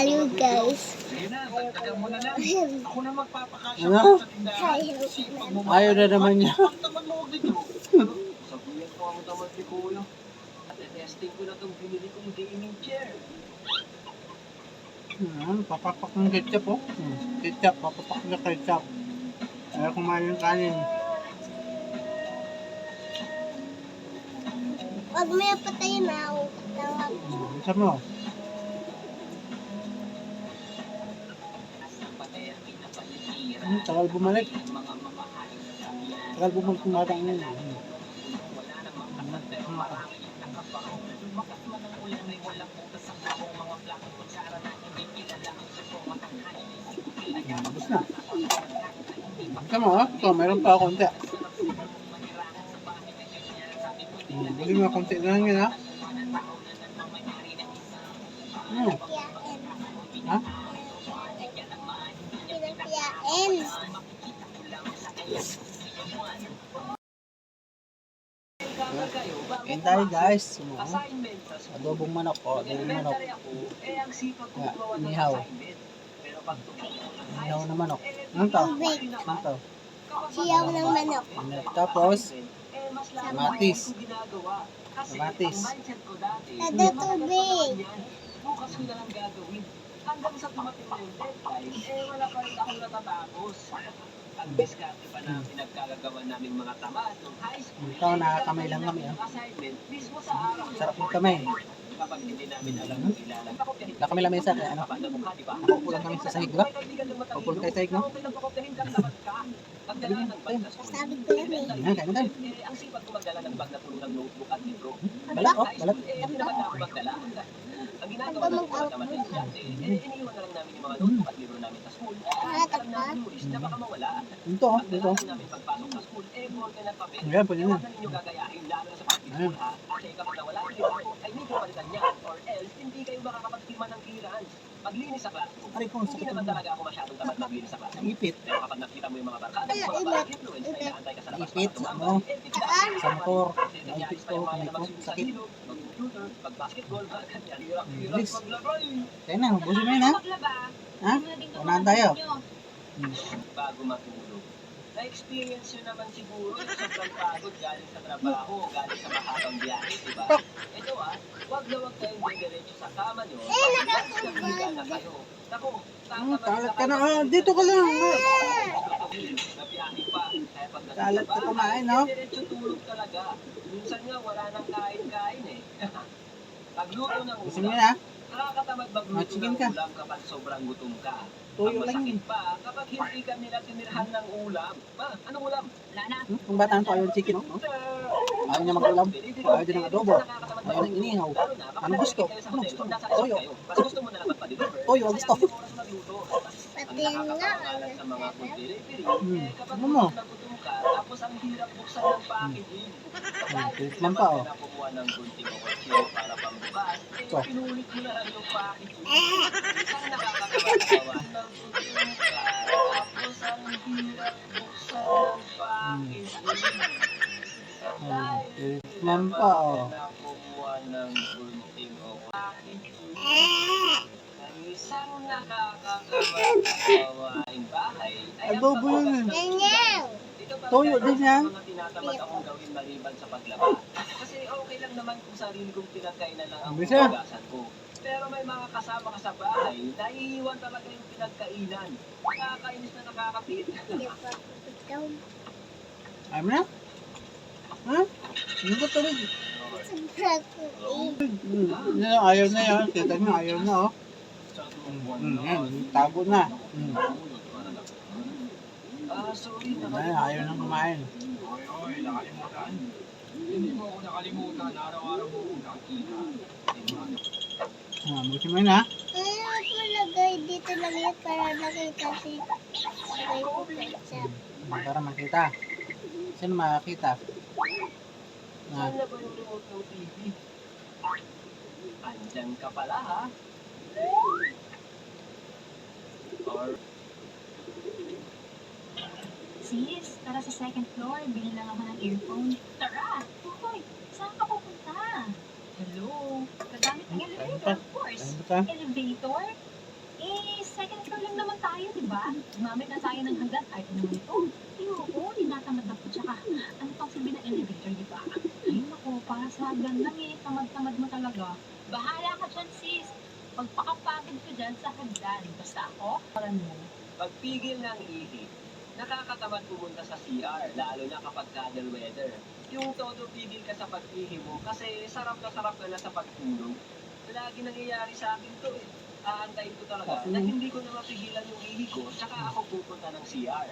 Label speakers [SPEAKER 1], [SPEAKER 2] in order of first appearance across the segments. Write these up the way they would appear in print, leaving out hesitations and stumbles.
[SPEAKER 1] Hello guys.
[SPEAKER 2] Ano? Ayaw na naman niya. Papapak ng ketchup oh. Ketchup, papapak ng ketchup. Ayaw kumain ng kanin.
[SPEAKER 1] Huwag mo yung patayin na ako.
[SPEAKER 2] Isa mo. Tagal bumalik. Tagal bumalik kumatang yun. Tapos na. Isa mo ha? So, meron pa ako konti. Buli mo konti na lang yun ha? Ha?
[SPEAKER 1] Pinapiyain.
[SPEAKER 2] Kain tayo guys. Adobong manok o. Adobong manok. Inihaw. Inihaw na manok. Ano to? Ano to?
[SPEAKER 1] Siyaw ng manok.
[SPEAKER 2] Tapos, kamatis. Kamatis.
[SPEAKER 1] Kada tubig.
[SPEAKER 3] Bukas ko na lang gagawin. Hanggang sa tumating yung deadline, wala pa rin akong natatapos. Ang diskarte pa na pinagkagagawa namin mga tamad nung high school.
[SPEAKER 2] Ito, nakakamay lang kami.
[SPEAKER 3] Assignment, mismo sa araw.
[SPEAKER 2] Sarap yung kamay.
[SPEAKER 3] Kapag hindi namin alam ang kilala.
[SPEAKER 2] Kami lang lamesa kaya ano. Nakukulang kami sa sahig, diba? Nakukulang tayo sa sahig, no?
[SPEAKER 1] Sabi ko lang eh.
[SPEAKER 2] Ayan, kain na tayo.
[SPEAKER 3] Ang sipag ko magdala ng bag na puno ng notebook at libro.
[SPEAKER 2] Balat, oh, balat.
[SPEAKER 3] Hindi naman ako magdala. Ang ginagawa ng mga tamad na estudyante, iniiwan na lang namin yung mga notebook at libro namin sa school. Alam namin yung na baka mawala.
[SPEAKER 2] Ito, oh, ito.
[SPEAKER 3] Ang namin pagpasok sa school, borga na papel.
[SPEAKER 2] Ayan, pwede na.
[SPEAKER 3] Huwag na ninyo gagayahin, lalo na sa pag-school ha. Kasi kapag nawala yung libro, ay hindi ko palitan yan. Or else, hindi kayo makakapagtima ng clearance. Maglinis sa classroom.
[SPEAKER 2] Aray ko,
[SPEAKER 3] Hindi
[SPEAKER 2] sakit
[SPEAKER 3] naman
[SPEAKER 2] naman.
[SPEAKER 3] talaga ako masyadong tamad maglinis sa classroom.
[SPEAKER 2] Ipit.
[SPEAKER 3] Pero kapag nakita mo yung mga barkada, yung mga bad influence na inaantay ka sa labas
[SPEAKER 2] Ipit,
[SPEAKER 3] para
[SPEAKER 2] ano?
[SPEAKER 3] tumambay, biglaan.
[SPEAKER 2] Sampor.
[SPEAKER 3] Nangyayari
[SPEAKER 2] Naipit
[SPEAKER 3] pa
[SPEAKER 2] ko,
[SPEAKER 3] yung mga
[SPEAKER 2] kamay ko.
[SPEAKER 3] namagsibig sa
[SPEAKER 2] Sakit.
[SPEAKER 3] ilog, mag-computer, mag-basketball, mga ganyan. Hirap
[SPEAKER 2] Bilis.
[SPEAKER 3] maglabay.
[SPEAKER 2] Kaya na, busin mo yun ha? Ha? Unahan tayo.
[SPEAKER 3] Bago matulog. Na-experience yun naman siguro yung sobrang pagod galing sa trabaho, galing sa mahabang biyahe, di ba? Ito wag na wag kayong diretso sa kama nyo. Naghiga na kayo. Naku,
[SPEAKER 2] Kalat ka na. Ah, dito ka lang.
[SPEAKER 3] nabiyahe pa. Kaya pagdating
[SPEAKER 2] Kalat
[SPEAKER 3] sa
[SPEAKER 2] ka
[SPEAKER 3] bahay,
[SPEAKER 2] kumain, no?
[SPEAKER 3] diretso tulog talaga. Minsan nga wala nang kain-kain eh. Pagluto ng
[SPEAKER 2] Busin mo
[SPEAKER 3] ulam,
[SPEAKER 2] yun ha?
[SPEAKER 3] nakakatamad magluto
[SPEAKER 2] Chicken
[SPEAKER 3] ng
[SPEAKER 2] ka.
[SPEAKER 3] ulam kapag sobrang gutom ka.
[SPEAKER 2] Tuyo
[SPEAKER 3] Ang
[SPEAKER 2] lang
[SPEAKER 3] masakit
[SPEAKER 2] yun.
[SPEAKER 3] pa, kapag hindi ka nila tinirhan ng ulam. Anong ulam? Wala na.
[SPEAKER 2] Kung bata ko ayaw ng chicken, oh. Ayaw niya mag-ulam. Ayaw din ng adobo. Ayaw ng inihaw. Ano gusto? Ano gusto? Toyo.
[SPEAKER 3] Mas gusto mo na lang magpa-deliver.
[SPEAKER 2] Toyo, ang gusto.
[SPEAKER 1] Pati nga
[SPEAKER 3] Sa mga food delivery, kapag
[SPEAKER 2] Ano mo?
[SPEAKER 3] nagutom ka, tapos ang hirap buksan ng packaging.
[SPEAKER 2] Treatment pa, oh.
[SPEAKER 3] Nakukuha ng gunting o kutsilyo para pambukas,
[SPEAKER 2] Ito.
[SPEAKER 3] pinulit mo na lang yung packaging. Isang nakakatawa ng gutom ka, tapos ang hirap buksan ng packaging.
[SPEAKER 2] Treatment pa, oh.
[SPEAKER 3] Nakukuha ng gunting o packaging. Ang isang nakakatawain bahay ay ang
[SPEAKER 2] Adobo yun eh.
[SPEAKER 1] ganyan.
[SPEAKER 2] Toyo din yan.
[SPEAKER 3] Mga tinatamad akong gawin maliban sa paglaba. Kasi okay lang naman kung sarili kong pinagkainan lang ang
[SPEAKER 2] Bisa.
[SPEAKER 3] hugasan ko. Pero may mga kasama ka sa bahay, naiiwan talaga yung pinagkainan. Nakakainis na nakakapit.
[SPEAKER 1] Ikaw.
[SPEAKER 2] Ayaw mo na? Ha? Hindi ko tuloy.
[SPEAKER 1] Sobra ko eh.
[SPEAKER 2] Ayaw na yan. Kita nyo, ayaw na, oh. Yan, tago na.
[SPEAKER 3] Sorry,
[SPEAKER 2] Ay, ayaw na kumain.
[SPEAKER 4] Oy, nakalimutan. Hindi mo ako nakalimutan. Araw-araw mo ako nakikita.
[SPEAKER 2] Busin mo yun ha?
[SPEAKER 1] Ano palagay dito lang yan para nakita si Pizza.
[SPEAKER 2] Para makita. Sino makakita?
[SPEAKER 3] saan na ba yung remote ng TV? Andyan ka pala ha? Or
[SPEAKER 5] Sis, tara sa second floor. Bili lang ako ng earphone. Tara! Tukoy, saan ka pupunta? Hello? Gagamit ng elevator, of course.
[SPEAKER 2] Ano ba?
[SPEAKER 5] Elevator? second floor lang naman tayo, di ba? Gumamit na tayo ng hagdan kahit naman ito. Ayoko, tinatamad ako. Tsaka, ano pang sabi ng elevator, di ba? Ay, naku, para sa hagdan lang eh. Tamad-tamad mo talaga. Bahala ka dyan, sis. Pagpakapagod ko dyan sa hagdan. Basta ako, parang mo.
[SPEAKER 3] Pagpigil ng ihi, nakakatamad pumunta sa CR, lalo na kapag cuddle weather. Yung todo pigil ka sa pag-ihi mo kasi sarap ka na sa pagtulog. Lagi nangyayari sa akin to eh. Aantayin ko talaga na hindi ko na mapigilan yung ihi ko, tsaka ako pupunta ng CR.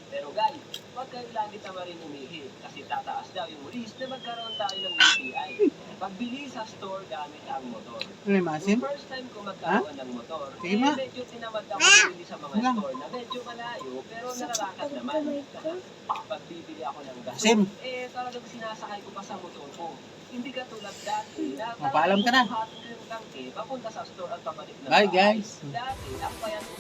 [SPEAKER 3] Pero guys, huwag kayo lagi tamarin umihi kasi tataas daw yung risk na magkaroon tayo ng UTI. Pagbili sa store gamit ang motor.
[SPEAKER 2] Ano yung maasim?
[SPEAKER 3] Yung first time ko magkaroon ng motor,
[SPEAKER 2] Sige, ma.
[SPEAKER 3] medyo tinamad ako bumili sa mga
[SPEAKER 2] Lang.
[SPEAKER 3] store na medyo malayo pero nalalakad naman. Pagbibili ako ng
[SPEAKER 2] Maasim.
[SPEAKER 3] gasol, talagang sinasakay ko pa sa motor ko. Hindi ka tulad dati na
[SPEAKER 2] Mapaalam ka na.
[SPEAKER 3] bubuhatin ko yung tangke, papunta sa store at pabalik na
[SPEAKER 2] Bye,
[SPEAKER 3] bahay.
[SPEAKER 2] guys.
[SPEAKER 3] Dati, ang payat ko